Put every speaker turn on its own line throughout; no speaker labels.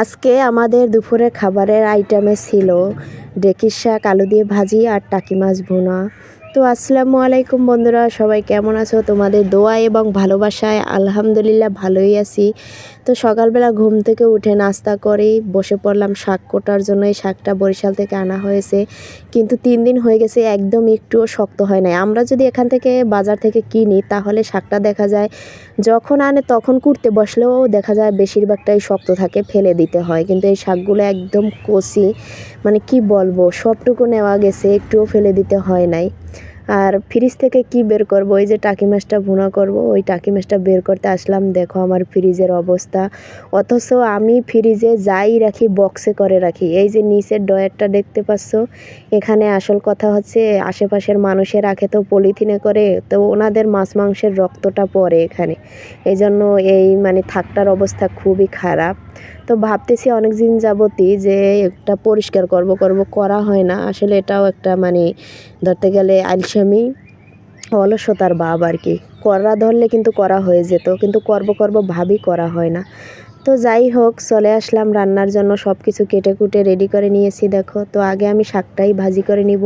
আজকে আমাদের দুপুরের খাবারের আইটেমে ছিল ঢেঁকির শাক, আলু দিয়ে ভাজি আর টাকি মাছ ভুনা। তো আসসালামু আলাইকুম বন্ধুরা, সবাই কেমন আছো? তোমাদের দোয়া এবং ভালোবাসায় আলহামদুলিল্লাহ ভালোই আছি। তো সকালবেলা ঘুম থেকে উঠে নাস্তা করেই বসে পড়লাম শাক কোটার জন্য। এই শাকটা বরিশাল থেকে আনা হয়েছে, কিন্তু 3 দিন হয়ে গেছে, একদম একটুও শক্ত হয় নাই। আমরা যদি এখান থেকে বাজার থেকে কিনি তাহলে শাকটা দেখা যায় যখন আনে তখন কুটতে বসলেও দেখা যায় বেশিরভাগটাই শক্ত থাকে, ফেলে দিতে হয়। কিন্তু এই শাকগুলো একদম কচি, মানে কি বলবো, সবটুকু নেওয়া গেছে, একটুও ফেলে দিতে হয় নাই। আর ফ্রিজ থেকে কি বের করব, ওই যে টাকি মাছটা ভুনা করব, ওই টাকি মাছটা বের করতে আসলাম। দেখো আমার ফ্রিজের অবস্থা, অথচ আমি ফ্রিজে যাই রাখি বক্সে করে রাখি। এই যে নিচের ডয়ারটা দেখতে পাচ্ছ, এখানে আসল কথা হচ্ছে আশেপাশের মানুষে রাখে তো পলিথিনে করে, তো ওনাদের মাছ মাংসের রক্তটা পড়ে এখানে, এই জন্য এই মানে থাকটার অবস্থা খুবই খারাপ। তো ভাবতেছি অনেক দিন যাবতই যে একটা পরিষ্কার করব করা হয় না। আসলে এটাও একটা মানে ধরতে গেলে আলসেমি, অলসতার ভাব আর কি। করা ধরলে কিন্তু করা হয়ে যেত, কিন্তু করব ভাবি করা হয় না। তো যাই হোক, চলে আসলাম রান্নার জন্য। সব কিছু কেটে কুটে রেডি করে নিয়েছি। দেখো, তো আগে আমি শাকটাই ভাজি করে নিব।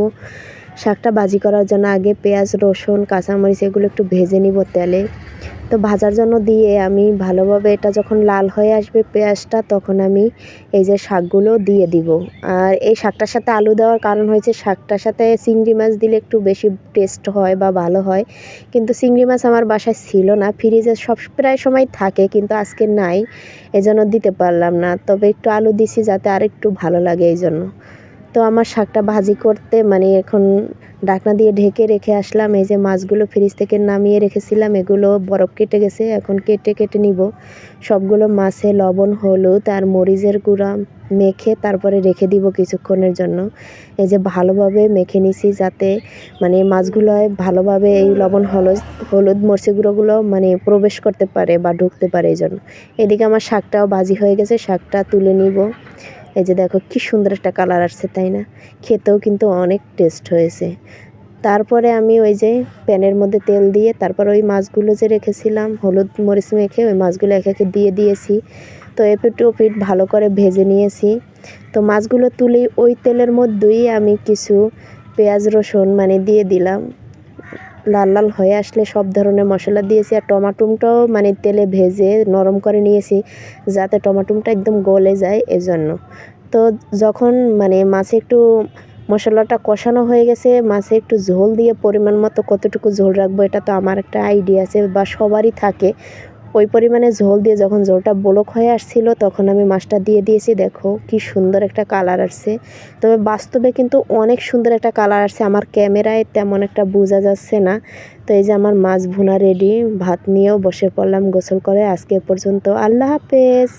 শাকটা ভাজি করার জন্য আগে পেঁয়াজ, রসুন, কাঁচামরিচ এগুলো একটু ভেজে নিব তেলে। তো ভাজার জন্য দিয়ে আমি ভালোভাবে, এটা যখন লাল হয়ে আসবে পেঁয়াজটা, তখন আমি এই যে শাকগুলো দিয়ে দিব। আর এই শাকটার সাথে আলু দেওয়ার কারণ হয়েছে শাকটার সাথে চিংড়ি মাছ দিলে একটু বেশি টেস্ট হয় বা ভালো হয়। কিন্তু চিংড়ি মাছ আমার বাসায় ছিল না, ফ্রিজে সব প্রায় সময় থাকে, কিন্তু আজকে নাই, এজন্য দিতে পারলাম না। তবে একটু আলু দিছি যাতে আর একটু ভালো লাগে এই জন্য। তো আমার শাকটা ভাজি করতে মানে এখন ঢাকনা দিয়ে ঢেকে রেখে আসলাম। এই যে মাছগুলো ফ্রিজ থেকে নামিয়ে রেখেছিলাম, এগুলো বরফ কেটে গেছে, এখন কেটে নিব। সবগুলো মাছে লবণ, হলুদ আর মরিচের গুঁড়া মেখে তারপরে রেখে দিব কিছুক্ষণের জন্য। এই যে ভালোভাবে মেখে নিছি যাতে মানে মাছগুলোয় ভালোভাবে এই লবণ, হলুদ মরিচের গুঁড়োগুলো মানে প্রবেশ করতে পারে বা ঢুকতে পারে, এই জন্য। এদিকে আমার শাকটাও ভাজি হয়ে গেছে, শাকটা তুলে নিব। এই যে দেখো কি সুন্দর একটা কালার আসছে, তাই না? খেতেও কিন্তু অনেক টেস্ট হয়েছে। তারপরে আমি ওই যে প্যানের মধ্যে তেল দিয়ে তারপর ওই মাছগুলো যে রেখেছিলাম হলুদ মরিচ মেখে, ওই মাছগুলো একে একে দিয়ে দিয়েছি। তো এপিঠ ওপিঠ ভালো করে ভেজে নিয়েছি। তো মাছগুলো তুলে ওই তেলের মধ্যেই আমি কিছু পেঁয়াজ রসুন মানে দিয়ে দিলাম। লাল লাল হয়ে আসলে সব ধরনের মশলা দিয়েছি, আর টমাটোটাও মানে তেলে ভেজে নরম করে নিয়েছি যাতে টমাটোটা একদম গলে যায়, এজন্য। তো যখন মানে মাছে একটু মশলাটা কষানো হয়ে গেছে, মাছে একটু ঝোল দিয়ে পরিমাণ মতো কতটুকু ঝোল রাখবো এটা তো আমার একটা আইডিয়া আছে বা সবারই থাকে, ওই পরিমাণে ঝোল দিয়ে যখন ঝোলটা বলক হয়ে আসছিল তখন আমি মাছটা দিয়ে দিয়েছি। দেখো কি সুন্দর একটা কালার আসছে, তবে বাস্তবে কিন্তু অনেক সুন্দর একটা কালার আসছে, আমার ক্যামেরায় তেমন একটা বোঝা যাচ্ছে না। তো এই যে আমার মাছ ভুনা রেডি, ভাত নিয়েও বসে পড়লাম গোসল করে। আজকে পর্যন্ত, আল্লাহ হাফেজ।